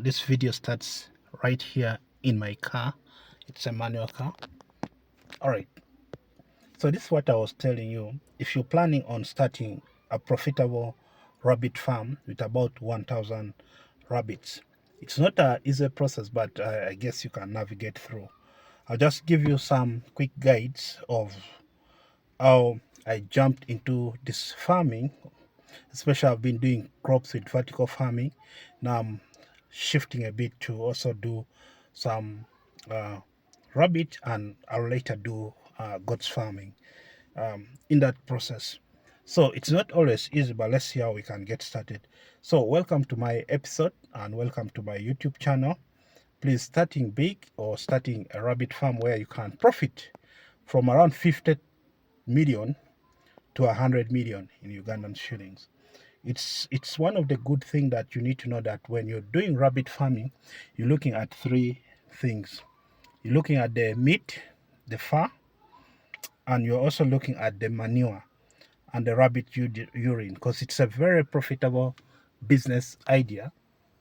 This video starts right here in my car. It's a manual car. All right, so this is what I was telling you. If you're planning on starting a profitable rabbit farm with about 1,000 rabbits, it's not an easy process, but I guess you can navigate through. I'll just give you some quick guides of how I jumped into this farming. Especially I've been doing crops with vertical farming. Now I'm shifting a bit to also do some uh, rabbit, and I'll later do goats farming in that process. So it's not always easy, but let's see how we can get started. So welcome to my episode and welcome to my YouTube channel. Please, starting big or starting a rabbit farm where you can profit from around 50 million to 100 million in Ugandan shillings. It's one of the good things that you need to know, that when you're doing rabbit farming, you're looking at three things. You're looking at the meat, the fur, and you're also looking at the manure and the rabbit urine, because it's a very profitable business idea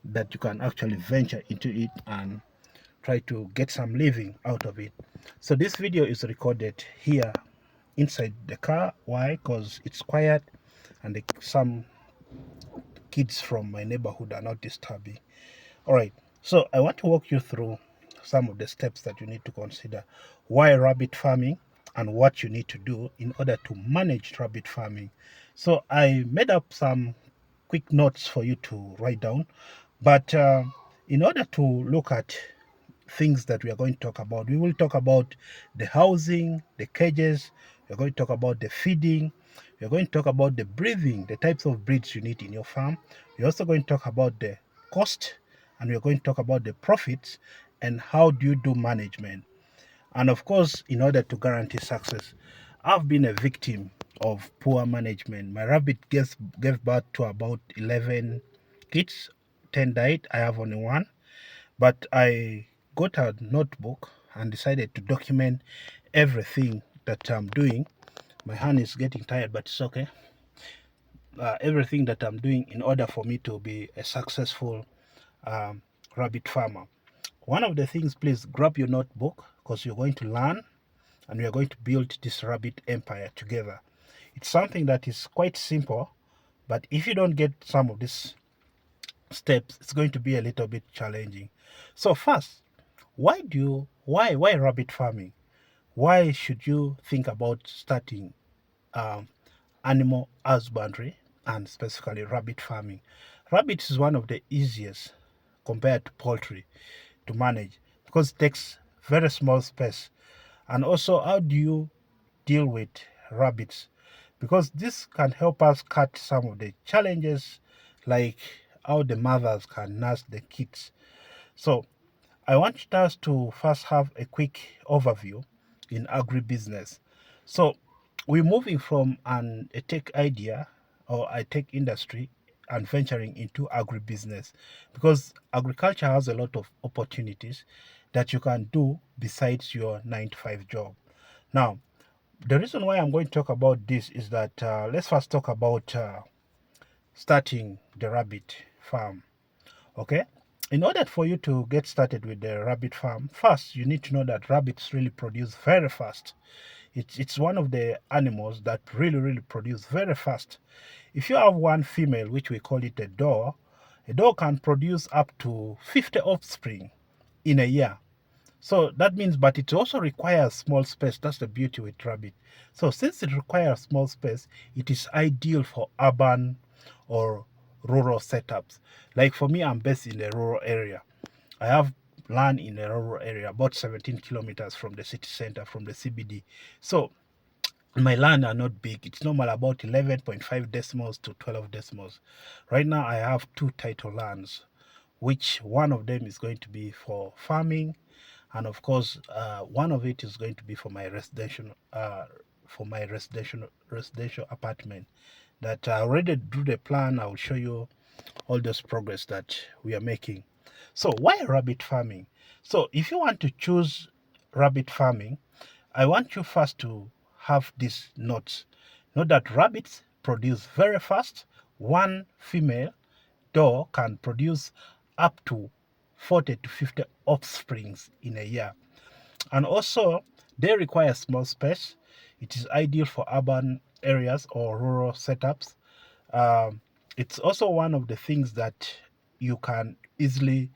that you can actually venture into it and try to get some living out of it. So this video is recorded here inside the car. Why? Because it's quiet and some kids from my neighborhood are not disturbing. All right, so I want to walk you through some of the steps that you need to consider. Why rabbit farming and what you need to do in order to manage rabbit farming. So I made up some quick notes for you to write down, but in order to look at things that we are going to talk about, we will talk about the housing, the cages, we're going to talk about the feeding, we're going to talk about the breeding, the types of breeds you need in your farm. We're also going to talk about the cost, and we're going to talk about the profits and how do you do management. And of course, in order to guarantee success, I've been a victim of poor management. My rabbit gave birth to about 11 kids. 10 died. I have only one. But I got a notebook and decided to document everything that I'm doing. My hand is getting tired, but it's okay. Everything that I'm doing in order for me to be a successful rabbit farmer. One of the things, please grab your notebook, because you're going to learn and we are going to build this rabbit empire together. It's something that is quite simple, but if you don't get some of these steps, it's going to be a little bit challenging. So first, why rabbit farming? Why should you think about starting um, animal husbandry and specifically rabbit farming? Rabbits is one of the easiest compared to poultry to manage, because it takes very small space. And also, how do you deal with rabbits? Because this can help us cut some of the challenges, like how the mothers can nurse the kids. So I want us to first have a quick overview in agribusiness. So we're moving from a tech idea or a tech industry and venturing into agribusiness, because agriculture has a lot of opportunities that you can do besides your 9 to 5 job. Now, the reason why I'm going to talk about this is that let's first talk about starting the rabbit farm. Okay, in order for you to get started with the rabbit farm, first you need to know that rabbits really produce very fast. It's one of the animals that really produce very fast. If you have one female, which we call it a doe can produce up to 50 offspring in a year. So that means, but it also requires small space. That's the beauty with rabbit. So since it requires small space, it is ideal for urban or rural setups. Like for me, I'm based in a rural area. I have land in a rural area, about 17 kilometers from the city center, from the CBD. So my land are not big. It's normal about 11.5 decimals to 12 decimals. Right now, I have two title lands, which one of them is going to be for farming, and of course, one of it is going to be for my residential apartment. That I already drew the plan. I will show you all this progress that we are making. So why rabbit farming? So if you want to choose rabbit farming, I want you first to have these notes. Note that rabbits produce very fast. One female doe can produce up to 40 to 50 offsprings in a year. And also, they require small space. It is ideal for urban areas or rural setups. Um, it's also one of the things that you can easily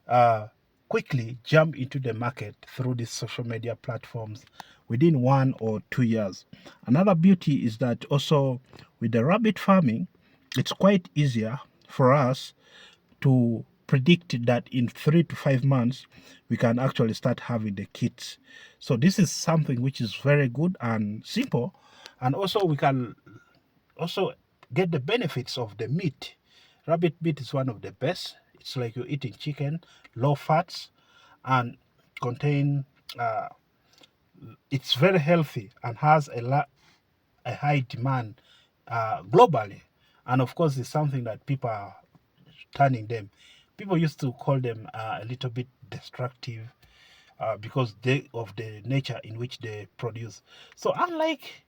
uh, quickly jump into the market through these social media platforms within 1 or 2 years. Another beauty is that also with the rabbit farming, it's quite easier for us to predict that in 3 to 5 months we can actually start having the kits. So this is something which is very good and simple, and also we can also get the benefits of the meat. Rabbit meat is one of the best. It's like you're eating chicken, low fats, and contain. It's very healthy and has a high demand globally, and of course, it's something that people are turning them. People used to call them a little bit destructive because they of the nature in which they produce. So unlike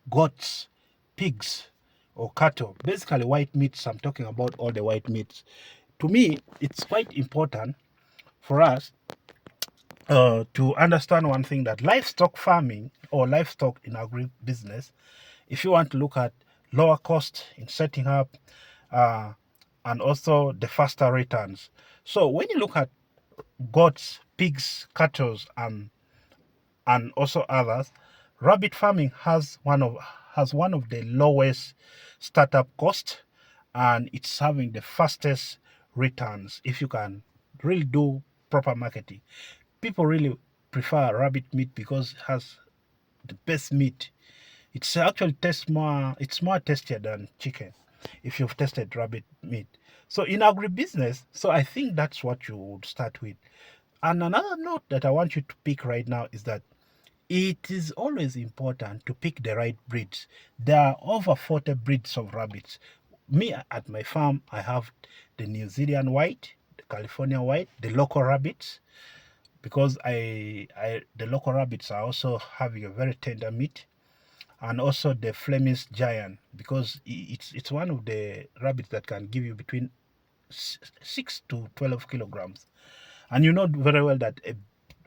goats, pigs, or cattle, basically white meats, I'm talking about all the white meats. To me, it's quite important for us to understand one thing, that livestock farming or livestock in agribusiness, if you want to look at lower cost in setting up uh, and also the faster returns. So when you look at goats, pigs, cattle, and also others, rabbit farming has one of the lowest startup cost, and it's having the fastest returns if you can really do proper marketing. People really prefer rabbit meat because it has the best meat. It's actually tastes more. It's more tastier than chicken if you've tasted rabbit meat. So in agribusiness, so I think that's what you would start with. And another note that I want you to pick right now is that it is always important to pick the right breeds. There are over 40 breeds of rabbits. Me at my farm, I have the New Zealand white, the California white, the local rabbits, because the local rabbits are also having a very tender meat, and also the Flemish giant, because it's one of the rabbits that can give you between 6 to 12 kilograms, and you know very well that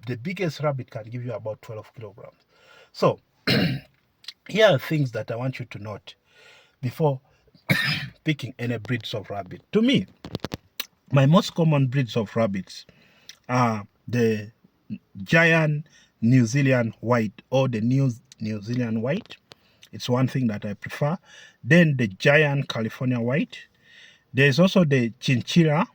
the biggest rabbit can give you about 12 kilograms. So here are things that I want you to note before picking any breeds of rabbit. To me, my most common breeds of rabbits are the giant New Zealand white, or the New Zealand white. It's one thing that I prefer. Then the giant California white. There's also the chinchilla,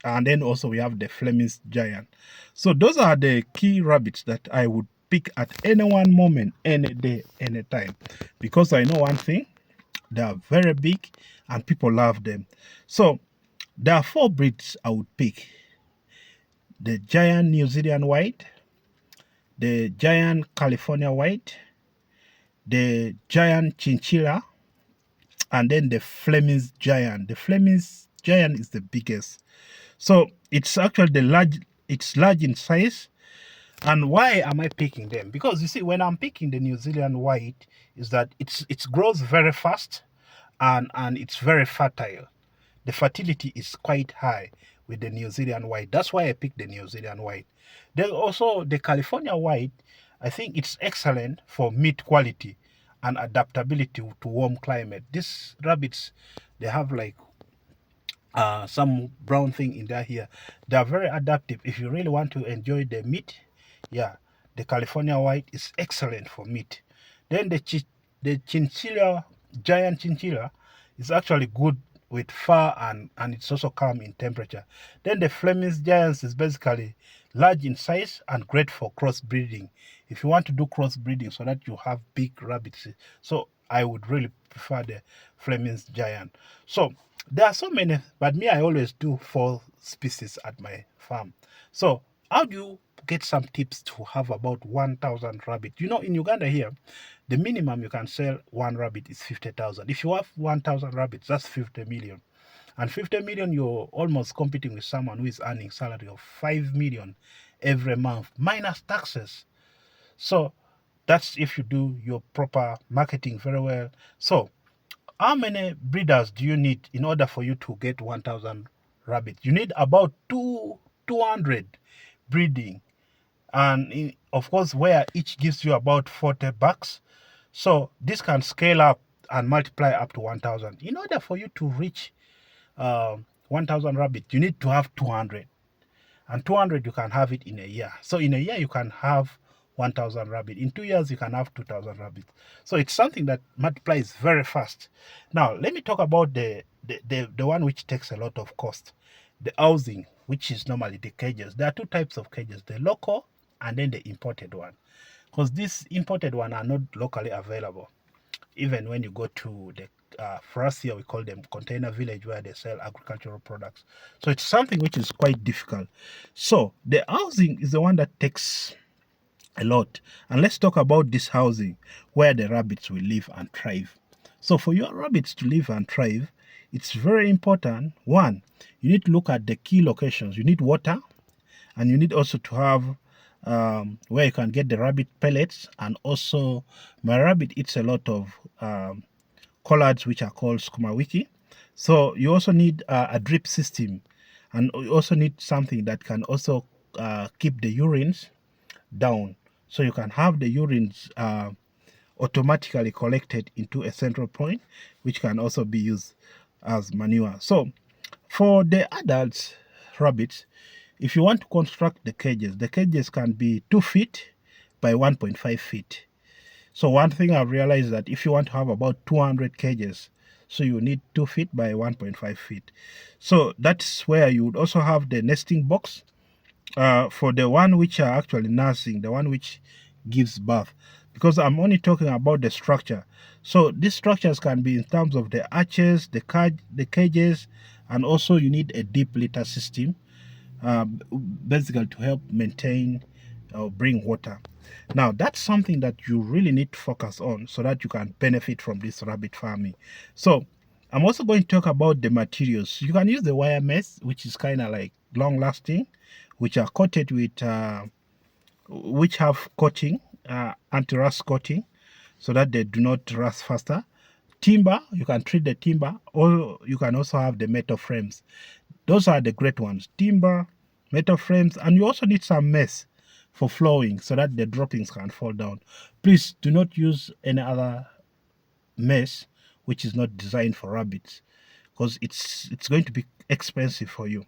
and then also we have the Flemish giant. So those are the key rabbits that I would pick at any one moment, any day, any time, because I know one thing: they are very big and people love them. So there are 4 breeds I would pick: the giant New Zealand white, the giant California white, the giant chinchilla, and then the Flemish giant. The Flemish giant is the biggest. So it's actually it's large in size. And why am I picking them? Because you see, when I'm picking the New Zealand white, is that it grows very fast, and it's very fertile. The fertility is quite high with the New Zealand white. That's why I picked the New Zealand white. There's also the California white. I think it's excellent for meat quality and adaptability to warm climate. These rabbits, they have like some brown thing in there here. They are very adaptive. If you really want to enjoy the meat, yeah, the California white is excellent for meat. Then the chinchilla, giant chinchilla, is actually good with fur, and it's also calm in temperature. Then the Flemish giants is basically large in size and great for crossbreeding. If you want to do crossbreeding so that you have big rabbits, so I would really prefer the Flemish giant. So there are so many, but me, I always do 4 species at my farm. So how do you get some tips to have about 1,000 rabbits? You know, in Uganda here, the minimum you can sell one rabbit is 50,000. If you have 1,000 rabbits, that's 50 million. And 50 million, you're almost competing with someone who is earning salary of 5 million every month, minus taxes. So that's if you do your proper marketing very well. So how many breeders do you need in order for you to get 1,000 rabbits. You need about 200 breeding, and of course, where each gives you about 40 bucks. So this can scale up and multiply up to 1,000. In order for you to reach 1,000 rabbits, you need to have 200. And 200 you can have it in a year. So in a year you can have 1,000 rabbits. In 2 years you can have 2,000 rabbits. So it's something that multiplies very fast. Now let me talk about the one which takes a lot of cost, the housing, which is normally the cages. There are two types of cages: the local and then the imported one. Because these imported one are not locally available. Even when you go to the for us here we call them container village, where they sell agricultural products. So it's something which is quite difficult. So the housing is the one that takes a lot. And let's talk about this housing where the rabbits will live and thrive. So for your rabbits to live and thrive, it's very important. One, you need to look at the key locations. You need water, and you need also to have where you can get the rabbit pellets. And also my rabbit eats a lot of collards which are called skumawiki. So you also need a drip system, and you also need something that can also keep the urines down, so you can have the urines automatically collected into a central point, which can also be used as manure. So for the adult rabbits, if you want to construct the cages can be 2 feet by 1.5 feet. So one thing I've realized is that if you want to have about 200 cages, so you need 2 feet by 1.5 feet. So that's where you would also have the nesting box for the one which are actually nursing, the one which gives birth, because I'm only talking about the structure. So these structures can be in terms of the arches, the cages, and also you need a deep litter system, basically to help maintain or bring water. Now that's something that you really need to focus on so that you can benefit from this rabbit farming. So I'm also going to talk about the materials. You can use the wire mesh, which is kind of like long lasting, which are coated with which have coating, anti-rust coating, so that they do not rust faster. Timber, you can treat the timber, or you can also have the metal frames. Those are the great ones: timber, metal frames, and you also need some mesh for flowing so that the droppings can fall down. Please do not use any other mesh which is not designed for rabbits, because it's going to be expensive for you.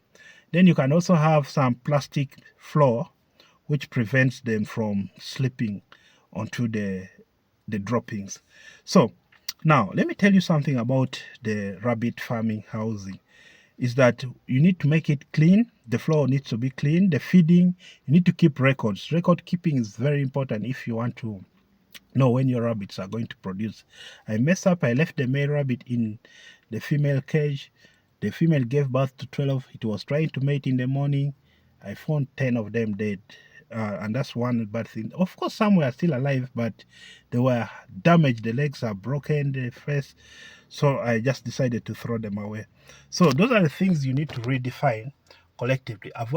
Then you can also have some plastic floor which prevents them from slipping onto the droppings. So now let me tell you something about the rabbit farming housing, is that you need to make it clean. The floor needs to be clean. The feeding, you need to keep records. Record keeping is very important if you want to know when your rabbits are going to produce. I messed up. I left the male rabbit in the female cage. The female gave birth to 12. It was trying to mate in the morning. I found 10 of them dead. And that's one bad thing. Of course, some were still alive, but they were damaged. The legs are broken, the face. So I just decided to throw them away. So those are the things you need to redefine collectively. Avoid